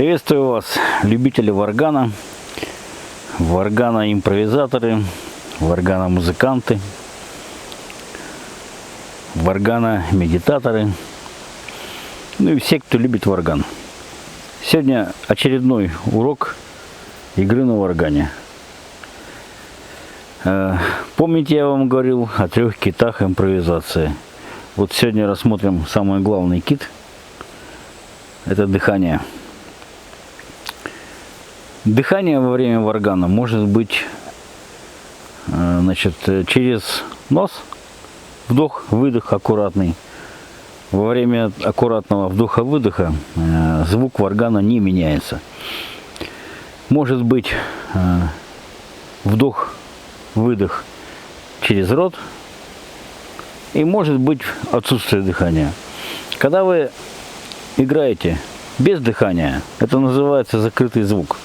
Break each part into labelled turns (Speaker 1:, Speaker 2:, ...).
Speaker 1: Приветствую вас, любители варгана, варгана-импровизаторы, варгана-музыканты, варгана-медитаторы, ну и все, кто любит варган. Сегодня очередной урок игры на варгане. Помните, я вам говорил о 3 китах импровизации. Вот сегодня рассмотрим самый главный кит. Это дыхание. Дыхание во время варгана может быть через нос, вдох-выдох аккуратный. Во время аккуратного вдоха-выдоха звук варгана не меняется. Может быть вдох-выдох через рот, и может быть отсутствие дыхания. Когда вы играете без дыхания, это называется закрытый звук.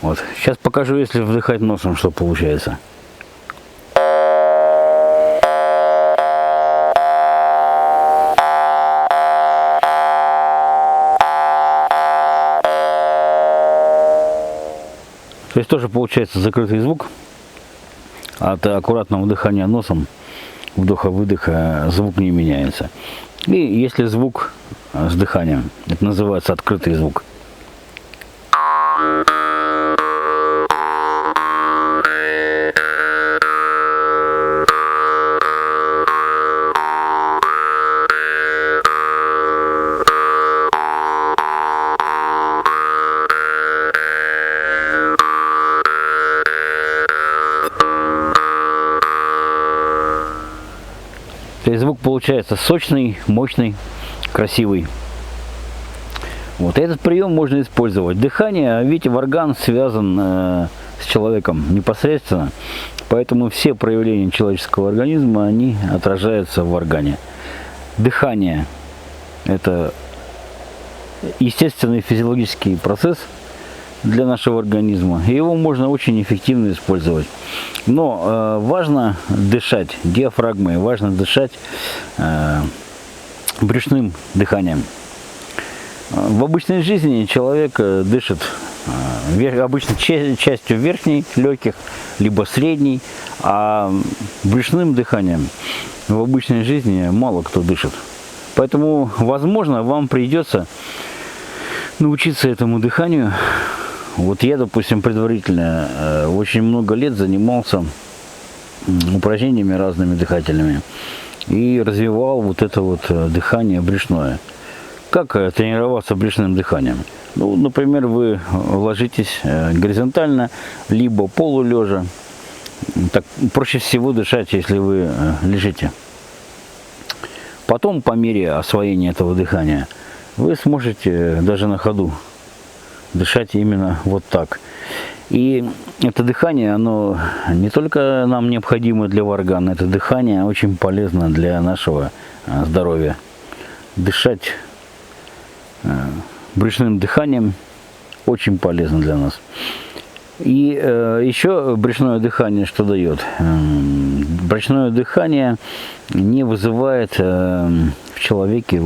Speaker 1: Вот. Сейчас покажу, если вдыхать носом, что получается. То есть тоже получается закрытый звук. От аккуратного дыхания носом, вдоха-выдоха, звук не меняется. И если звук с дыханием, это называется открытый звук. То есть звук получается сочный, мощный, красивый. Вот этот прием можно использовать. Дыхание, видите, варган связан с человеком непосредственно, поэтому все проявления человеческого организма, они отражаются в варгане. Дыхание – это естественный физиологический процесс для нашего организма, и его можно очень эффективно использовать. Но важно дышать диафрагмой, важно дышать брюшным дыханием. В обычной жизни человек дышит обычно частью верхней легких, либо средней, а брюшным дыханием в обычной жизни мало кто дышит. Поэтому, возможно, вам придется научиться этому дыханию. Вот я, допустим, предварительно очень много лет занимался упражнениями разными дыхательными и развивал вот это вот дыхание брюшное. Как тренироваться брюшным дыханием? Ну, например, вы ложитесь горизонтально, либо полулежа. Так проще всего дышать, если вы лежите. Потом, по мере освоения этого дыхания, вы сможете даже на ходу дышать именно вот так. И это дыхание, оно не только нам необходимо для варгана, это дыхание очень полезно для нашего здоровья. Дышать брюшным дыханием очень полезно для нас. И еще брюшное дыхание что дает? Брюшное дыхание не вызывает в человеке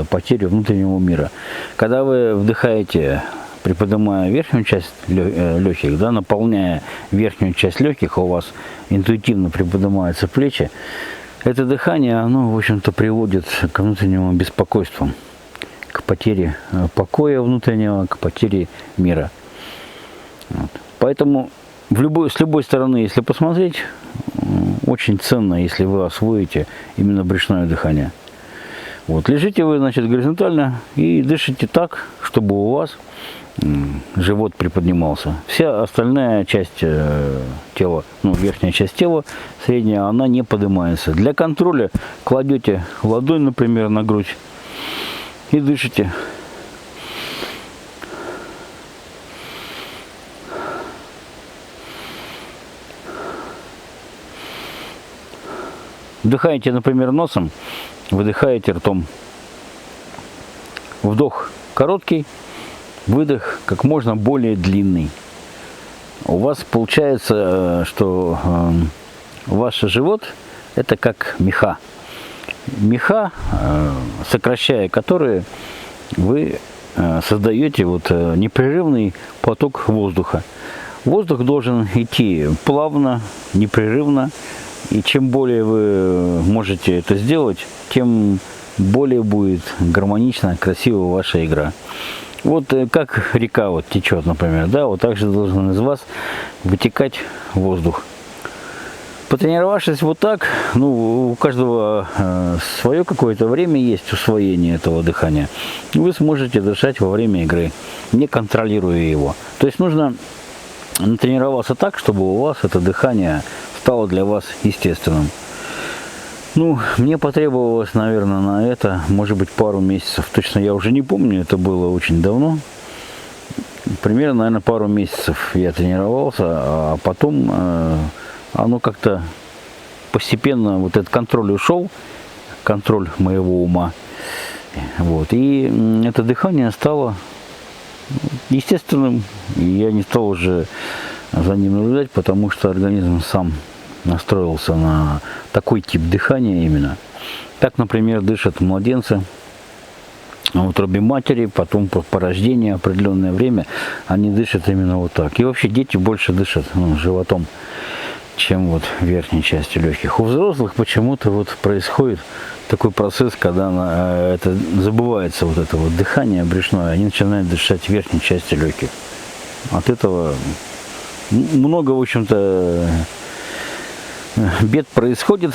Speaker 1: потерю внутреннего мира. Когда вы вдыхаете, приподнимая верхнюю часть легких, да, наполняя верхнюю часть легких, у вас интуитивно приподнимаются плечи, это дыхание, оно, в общем-то, приводит к внутреннему беспокойству, к потере покоя внутреннего, к потере мира. Вот. Поэтому с любой стороны, если посмотреть, очень ценно, если вы освоите именно брюшное дыхание. Вот. Лежите вы, значит, горизонтально и дышите так, чтобы у вас живот приподнимался. Вся остальная часть тела, верхняя часть тела, средняя, она не поднимается. Для контроля кладете ладонь, например, на грудь и дышите. Вдыхаете, например, носом, выдыхаете ртом. Вдох короткий, выдох как можно более длинный. У вас получается, что ваш живот это как меха. Меха, сокращая которые, вы создаете вот непрерывный поток воздуха. Воздух должен идти плавно, непрерывно. И чем более вы можете это сделать, тем более будет гармонично, красиво ваша игра. Вот как река вот течет, например, да, вот так же должен из вас вытекать воздух. Потренировавшись вот так, ну, у каждого свое какое-то время есть усвоение этого дыхания. Вы сможете дышать во время игры, не контролируя его. То есть нужно натренироваться так, чтобы у вас это дыхание стало для вас естественным. Ну, мне потребовалось, наверное, на это, может быть, пару месяцев. Точно я уже не помню, это было очень давно. Примерно, наверное, пару месяцев я тренировался, а потом оно как-то постепенно, вот этот контроль ушел, контроль моего ума. Вот, и это дыхание стало естественным, и я не стал уже за ним наблюдать, потому что организм сам настроился на такой тип дыхания именно. Так, например, дышат младенцы в утробе матери, потом по рождению определенное время они дышат именно вот так. И вообще дети больше дышат животом, чем вот верхней частью легких. У взрослых почему-то вот происходит такой процесс, когда это забывается вот это вот дыхание брюшное, они начинают дышать верхней частью легких. От этого много, в общем-то, бед происходит,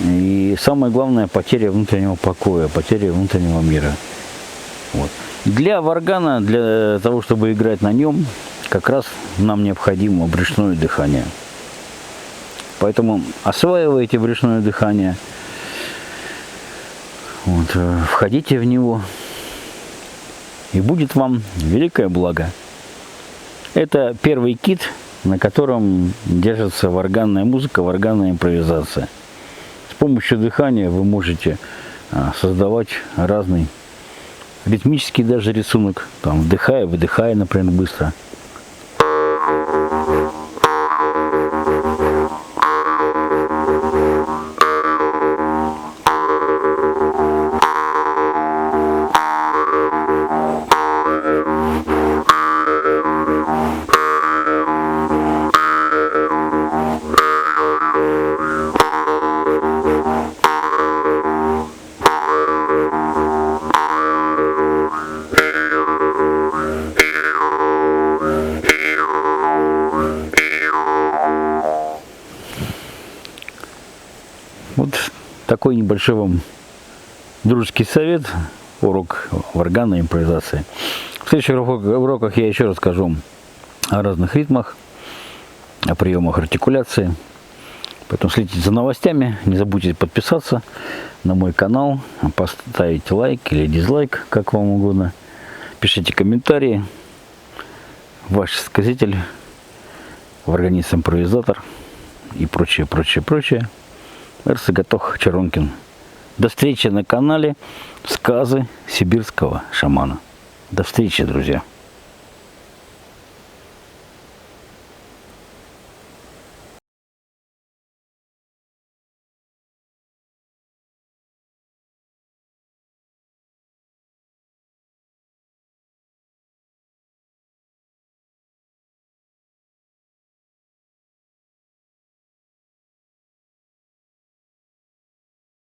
Speaker 1: и самое главное потеря внутреннего покоя, потеря внутреннего мира. Вот. Для варгана, для того, чтобы играть на нем, как раз нам необходимо брюшное дыхание. Поэтому осваивайте брюшное дыхание, вот, входите в него, и будет вам великое благо. Это первый кит, на котором держится варганная музыка, варганная импровизация. С помощью дыхания вы можете создавать разный ритмический даже рисунок, там, вдыхая, выдыхая, например, быстро. Вот такой небольшой вам дружеский совет, урок варганной импровизации. В следующих уроках я еще расскажу о разных ритмах, о приемах артикуляции. Поэтому следите за новостями, не забудьте подписаться на мой канал, поставить лайк или дизлайк, как вам угодно. Пишите комментарии. Ваш сказитель, варганист-импровизатор и прочее, прочее, прочее. Эрсагатох Чаронкин. До встречи на канале «Сказы сибирского шамана». До встречи, друзья.